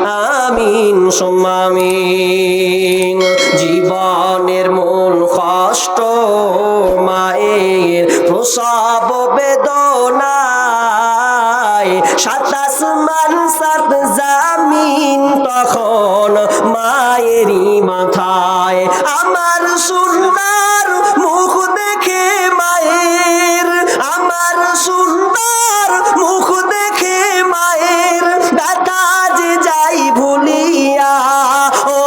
আমিন সুম্মা আমিন। জীবনের মূল কষ্ট মায়ের প্রসব বেদনায়, সাত আসমান সাত জামিন তখন মায়েরই মাথায়। আমার সুন্দর মুখ দেখে মায়ের, আমার সুন্দর মুখ দেখে মায়ের ব্যথা যে যাই ভুলিয়া। ও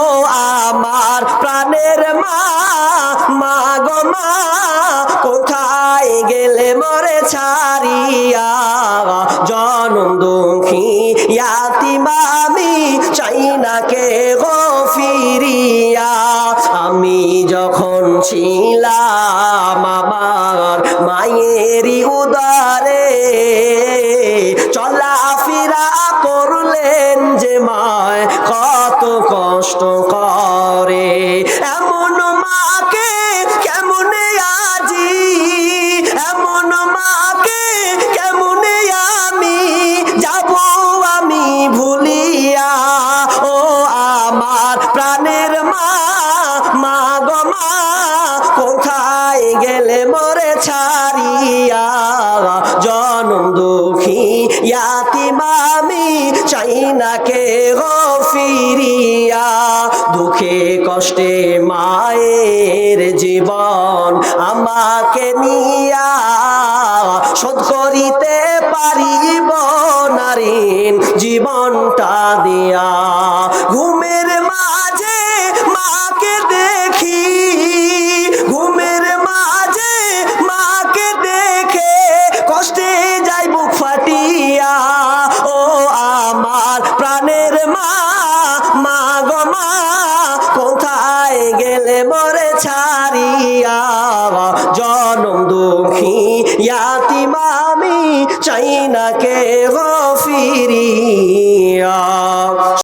আমার প্রাণের মা, মা গো মা, কোথায় গেলে মরে ছাড়িয়া। জনম দুঃখী ইয়াতিম আমি, চাই না কে গো ফিরিয়া। আমি যখন ছিলাম আমার মায়েরই উদারে, চলাফেরা করলেন যে মায় কত কষ্ট করে। এমন মাকে কেমনে আজি, এমন মাকে কেমনে আমি যাব আমি ভুলিয়া। ও আমার প্রাণের মা, মা গো মা, কোথায় গেলে মরে ছাড়িয়া। জনম দুঃখী ইয়াতিম আমি, চাই না কে গো ফিরিয়া। দুঃখে কষ্টে মায়ের জীবন আমাকে নিয়া, শোধ করিতে পারিব না ঋণ জীবনটা দিয়া। ঘুমের মাঝে মাকে দেখি, ঘুমের মাঝে মাকে দেখে কষ্টে যাই বুক ফাটিয়া। ও আমার প্রাণের মা, মা গো মা, কোথায় গেলে মরে ছাড়িয়া। জনম দুঃখী ইয়াতিম আমি, চাই না কে গো ফিরিয়া।